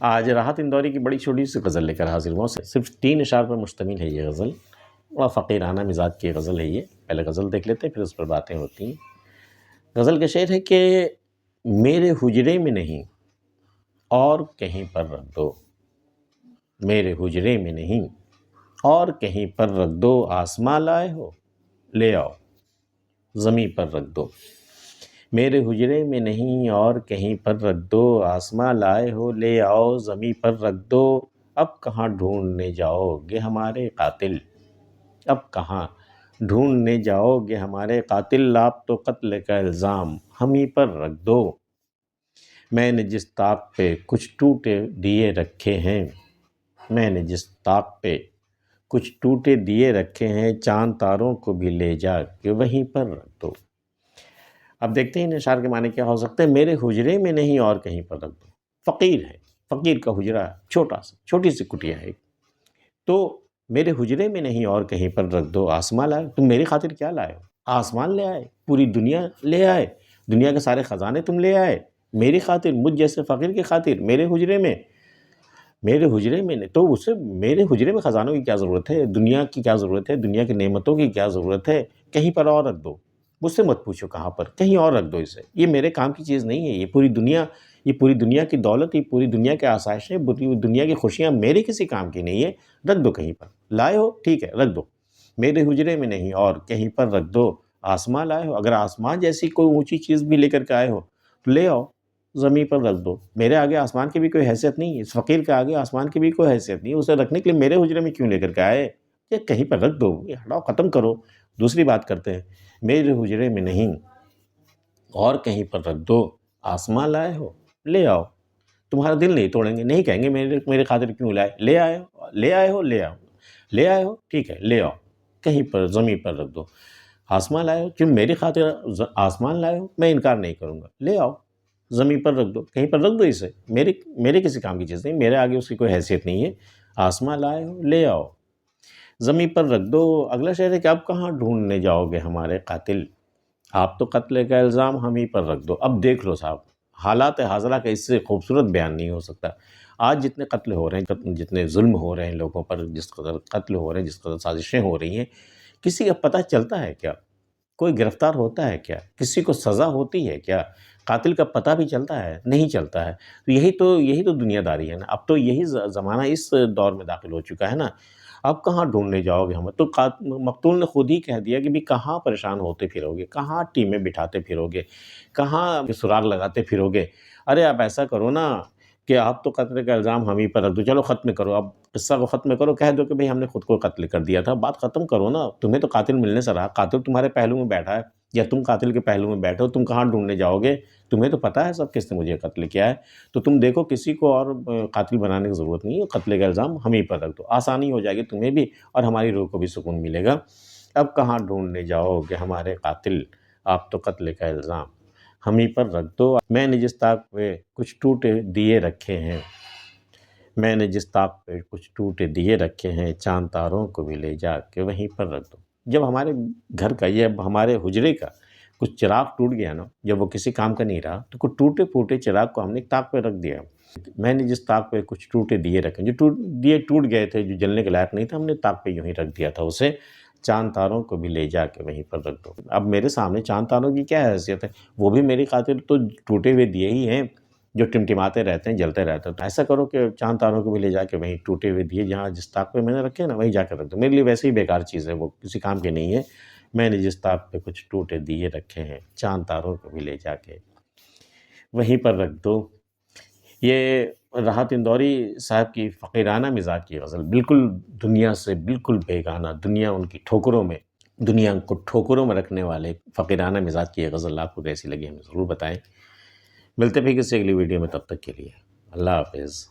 آج راحت اندوری کی بڑی چھوٹی سی غزل لے کر حاضر ہوا، صرف 3 اشعار پر مشتمل ہے یہ غزل، بڑا فقیرانہ مزاج کی غزل ہے یہ۔ پہلے غزل دیکھ لیتے ہیں پھر اس پر باتیں ہوتی ہیں۔ غزل کا شعر ہے کہ میرے حجرے میں نہیں اور کہیں پر رکھ دو، میرے حجرے میں نہیں اور کہیں پر رکھ دو، آسماں لائے ہو لے آؤ زمیں پر رکھ دو، میرے حجرے میں نہیں اور کہیں پر رکھ دو، آسماں لائے ہو لے آؤ زمیں پر رکھ دو، اب کہاں ڈھونڈنے جاؤ گے ہمارے قاتل، اب کہاں ڈھونڈنے جاؤ گے ہمارے قاتل، آپ تو قتل کا الزام ہم ہی پر رکھ دو، میں نے جس طاق پہ کچھ ٹوٹے دیے رکھے ہیں، میں نے جس طاق پہ کچھ ٹوٹے دیے رکھے ہیں، چاند تاروں کو بھی لے جا کے وہیں پر رکھ دو۔ اب دیکھتے ہیں ان اشعار کے معنی کیا ہو سکتے ہیں۔ میرے حجرے میں نہیں اور کہیں پر رکھ دو، فقیر ہے، فقیر کا حجرہ چھوٹا سا، چھوٹی سی کٹیا ہے، تو میرے حجرے میں نہیں اور کہیں پر رکھ دو، آسمان لائے، تم میری خاطر کیا لائے ہو؟ آسمان لے آئے، پوری دنیا لے آئے، دنیا کے سارے خزانے تم لے آئے میری خاطر، مجھ جیسے فقیر کی خاطر، میرے حجرے میں، میرے حجرے میں نہیں تو اسے میرے حجرے میں خزانوں کی کیا ضرورت ہے، دنیا کی کیا ضرورت ہے، دنیا کی نعمتوں کی کیا ضرورت ہے، کہیں پر اور رکھ دو، مجھ سے مت پوچھو کہاں پر، کہیں اور رکھ دو اسے، یہ میرے کام کی چیز نہیں ہے، یہ پوری دنیا کی دولت، یہ پوری دنیا کے آسائشیں، پوری دنیا کی خوشیاں میرے کسی کام کی نہیں ہے، رکھ دو کہیں پر، لائے ہو ٹھیک ہے رکھ دو، میرے حجرے میں نہیں اور کہیں پر رکھ دو، آسمان لائے ہو، اگر آسمان جیسی کوئی اونچی چیز بھی لے کر کے آئے ہو تو لے آؤ زمین پر رکھ دو، میرے آگے آسمان کی بھی کوئی حیثیت نہیں ہے، اس فقیر کے آگے آسمان کی بھی کوئی حیثیت نہیں ہے، اسے رکھنے کے لیے میرے حجرے میں کیوں لے کر کے آئے، یہ کہیں پر رکھ دو، یہ ہٹاؤ ختم کرو۔ دوسری بات کرتے ہیں، میرے حجرے میں نہیں اور کہیں پر رکھ دو، آسمان لائے ہو لے آؤ، تمہارا دل نہیں توڑیں گے، نہیں کہیں گے میرے خاطر کیوں لائے، لے آئے ہو لے آئے ہو لے آؤ، لے آئے ہو ٹھیک ہے لے آؤ، کہیں پر زمین پر رکھ دو، آسمان لائے ہو کیوں میری خاطر آسمان لائے ہو، میں انکار نہیں کروں گا، لے آؤ زمین پر رکھ دو، کہیں پر رکھ دو اسے، میرے کسی کام کی چیز نہیں، میرے آگے اس کی کوئی حیثیت نہیں ہے، آسمان لائے ہو لے آؤ زمین پر رکھ دو۔ اگلا شعر ہے کہ اب کہاں ڈھونڈنے جاؤ گے ہمارے قاتل، آپ تو قتل کا الزام ہم ہی پر رکھ دو۔ اب دیکھ لو صاحب، حالات حاضرہ کا اس سے خوبصورت بیان نہیں ہو سکتا۔ آج جتنے قتل ہو رہے ہیں، جتنے ظلم ہو رہے ہیں لوگوں پر، جس قدر قتل ہو رہے ہیں، جس قدر سازشیں ہو رہی ہیں، کسی کا پتہ چلتا ہے کیا؟ کوئی گرفتار ہوتا ہے کیا؟ کسی کو سزا ہوتی ہے کیا؟ قاتل کا پتہ بھی چلتا ہے؟ نہیں چلتا ہے۔ تو یہی تو دنیا داری ہے نا، اب تو یہی زمانہ اس دور میں داخل ہو چکا ہے نا، اب کہاں ڈھونڈنے جاؤ گے ہم، تو مقتول نے خود ہی کہہ دیا کہ بھی کہاں پریشان ہوتے پھرو گے، کہاں ٹیمیں بٹھاتے پھرو گے، کہاں سراغ لگاتے پھرو گے، ارے آپ ایسا کرو نا کہ آپ تو قتل کا الزام ہم ہی پر رکھ دو، چلو ختم کرو، اب قصہ کو ختم کرو، کہہ دو کہ بھئی ہم نے خود کو قتل کر دیا تھا، بات ختم کرو نا، تمہیں تو قاتل ملنے سے رہا، قاتل تمہارے پہلو میں بیٹھا ہے یا تم قاتل کے پہلو میں بیٹھو، تم کہاں ڈھونڈنے جاؤ گے، تمہیں تو پتہ ہے سب کس نے مجھے قتل کیا ہے، تو تم دیکھو کسی کو اور قاتل بنانے کی ضرورت نہیں ہے، قتل کا الزام ہم ہی پر رکھ دو، آسانی ہو جائے گی تمہیں بھی اور ہماری روح کو بھی سکون ملے گا۔ اب کہاں ڈھونڈنے جاؤ گے ہمارے قاتل، آپ تو قتل کا الزام ہم ہی پر رکھ دو، میں نے جس طاق پہ کچھ ٹوٹے دیے رکھے ہیں، میں نے جس طاق پہ کچھ ٹوٹے دیے رکھے ہیں، چاند تاروں کو بھی لے جا کے وہیں پر رکھ دو۔ جب ہمارے گھر کا یا ہمارے حجرے کا کچھ چراغ ٹوٹ گیا نا، جب وہ کسی کام کا نہیں رہا، تو کچھ ٹوٹے پھوٹے چراغ کو ہم نے ایک طاق پہ رکھ دیا، میں نے جس طاق پہ کچھ ٹوٹے دیے رکھے، جو ٹوٹ گئے تھے، جو جلنے کے لائق نہیں تھا، ہم نے طاق پہ یوں ہی رکھ دیا تھا اسے، چاند تاروں کو بھی لے جا کے وہیں پر رکھ دو۔ اب میرے سامنے چاند تاروں کی کیا حیثیت ہے، وہ بھی میری خاطر تو ٹوٹے ہوئے دیے ہی ہیں، جو ٹمٹماتے رہتے ہیں، جلتے رہتے ہیں، تو ایسا کرو کہ چاند تاروں کو بھی لے جا کے وہیں ٹوٹے ہوئے دیے جہاں جس طاق پہ میں نے رکھے نا، وہیں جا کے رکھ دو، میرے لیے ویسے ہی بیکار چیز ہے، وہ کسی کام کی نہیں ہے، میں نے جس طاق پہ کچھ ٹوٹے دیے رکھے ہیں، چاند تاروں کو بھی لے جا کے وہیں پر رکھ دو۔ یہ راحت اندوری صاحب کی فقیرانہ مزاج کی غزل، بالکل دنیا سے بالکل بیگانہ، دنیا ان کی ٹھوکروں میں، دنیا کو ٹھوکروں میں رکھنے والے فقیرانہ مزاج کی یہ غزل آپ کو کیسی لگی ہمیں ضرور بتائیں۔ ملتے بھی کسی اگلی ویڈیو میں، تب تک کے لیے اللہ حافظ۔